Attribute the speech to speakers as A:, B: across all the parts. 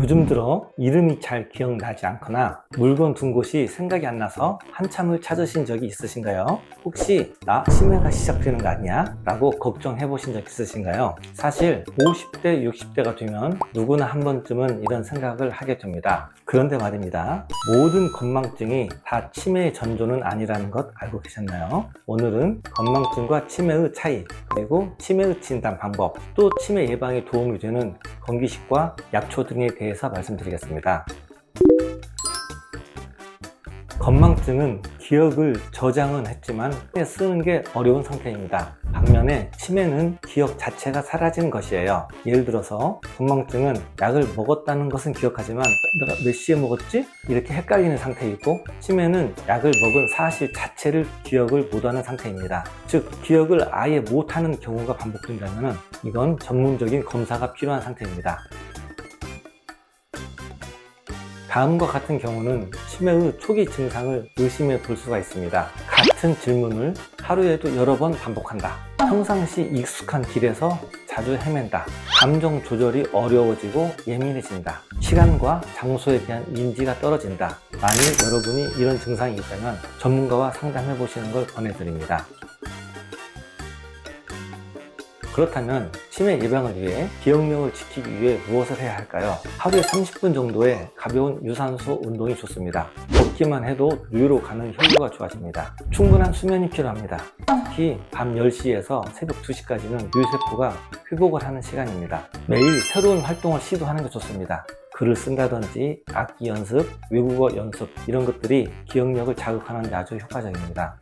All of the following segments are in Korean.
A: 요즘 들어 이름이 잘 기억나지 않거나 물건 둔 곳이 생각이 안 나서 한참을 찾으신 적이 있으신가요? 혹시 나 치매가 시작되는 거 아니야? 라고 걱정해 보신 적 있으신가요? 사실 50대, 60대가 되면 누구나 한 번쯤은 이런 생각을 하게 됩니다. 그런데 말입니다. 모든 건망증이 다 치매의 전조는 아니라는 것 알고 계셨나요? 오늘은 건망증과 치매의 차이, 그리고 치매의 진단 방법, 또 치매 예방에 도움이 되는 건기식과 약초 등에 대해서 말씀드리겠습니다. 건망증은 기억을 저장은 했지만 쓰는 게 어려운 상태입니다. 반면에 치매는 기억 자체가 사라진 것이에요. 예를 들어서 건망증은 약을 먹었다는 것은 기억하지만 내가 몇 시에 먹었지? 이렇게 헷갈리는 상태이고, 치매는 약을 먹은 사실 자체를 기억을 못하는 상태입니다. 즉 기억을 아예 못하는 경우가 반복된다면 이건 전문적인 검사가 필요한 상태입니다. 다음과 같은 경우는 치매의 초기 증상을 의심해 볼 수가 있습니다. 같은 질문을 하루에도 여러 번 반복한다. 평상시 익숙한 길에서 자주 헤맨다. 감정 조절이 어려워지고 예민해진다. 시간과 장소에 대한 인지가 떨어진다. 만일 여러분이 이런 증상이 있다면 전문가와 상담해 보시는 걸 권해드립니다. 그렇다면 치매 예방을 위해 기억력을 지키기 위해 무엇을 해야 할까요? 하루에 30분 정도의 가벼운 유산소 운동이 좋습니다. 걷기만 해도 뇌로 가는 혈류가 좋아집니다. 충분한 수면이 필요합니다. 특히 밤 10시에서 새벽 2시까지는 뇌세포가 회복을 하는 시간입니다. 매일 새로운 활동을 시도하는 게 좋습니다. 글을 쓴다든지 악기 연습, 외국어 연습, 이런 것들이 기억력을 자극하는 데 아주 효과적입니다.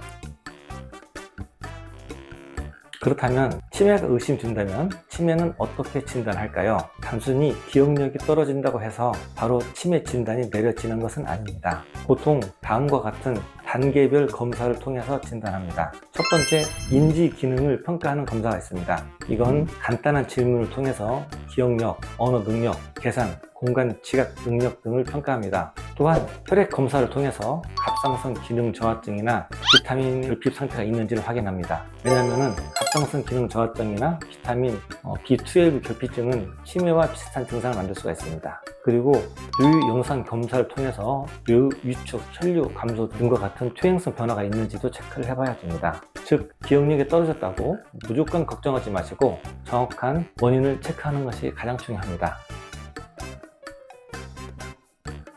A: 그렇다면 치매가 의심된다면 치매는 어떻게 진단할까요? 단순히 기억력이 떨어진다고 해서 바로 치매 진단이 내려지는 것은 아닙니다. 보통 다음과 같은 단계별 검사를 통해서 진단합니다. 첫 번째, 인지 기능을 평가하는 검사가 있습니다. 이건 간단한 질문을 통해서 기억력, 언어 능력, 계산, 공간 지각 능력 등을 평가합니다. 또한 혈액 검사를 통해서 갑상선 기능 저하증이나 비타민 결핍 상태가 있는지를 확인합니다. 왜냐하면 갑상선 기능 저하증이나 비타민 B12 결핍증은 치매와 비슷한 증상을 만들 수가 있습니다. 그리고 뇌 영상 검사를 통해서 뇌 위축, 혈류 감소 등과 같은 퇴행성 변화가 있는지도 체크를 해봐야 됩니다. 즉 기억력이 떨어졌다고 무조건 걱정하지 마시고 정확한 원인을 체크하는 것이 가장 중요합니다.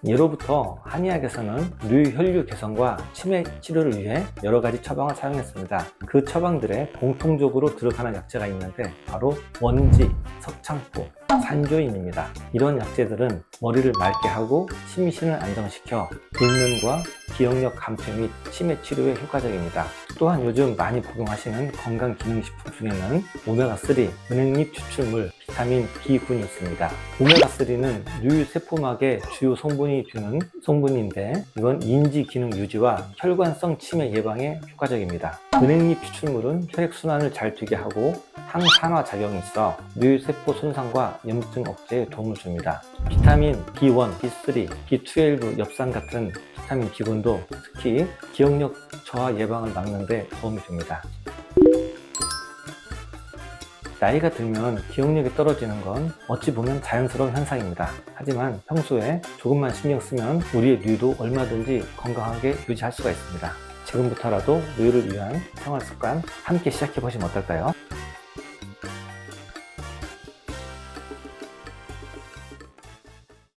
A: 예로부터 한의학에서는 뇌혈류 개선과 치매 치료를 위해 여러 가지 처방을 사용했습니다. 그 처방들에 공통적으로 들어가는 약재가 있는데 바로 원지, 석창포, 산조임입니다. 이런 약재들은 머리를 맑게 하고 심신을 안정시켜 불면과 기억력 감퇴 및 치매 치료에 효과적입니다. 또한 요즘 많이 복용하시는 건강기능식품 중에는 오메가3, 은행잎 추출물, 비타민 B군이 있습니다. 오메가3는 뇌세포막의 주요 성분이 되는 성분인데 이건 인지 기능 유지와 혈관성 치매 예방에 효과적입니다. 은행잎 추출물은 혈액순환을 잘 되게 하고 항산화 작용이 있어 뇌세포 손상과 염증 억제에 도움을 줍니다. 비타민 B1, B3, B12 엽산 같은 비타민 B군도 특히 기억력 저하 예방을 막는 데 도움이 됩니다. 나이가 들면 기억력이 떨어지는 건 어찌 보면 자연스러운 현상입니다. 하지만 평소에 조금만 신경 쓰면 우리의 뇌도 얼마든지 건강하게 유지할 수가 있습니다. 지금부터라도 뇌를 위한 생활습관 함께 시작해 보시면 어떨까요?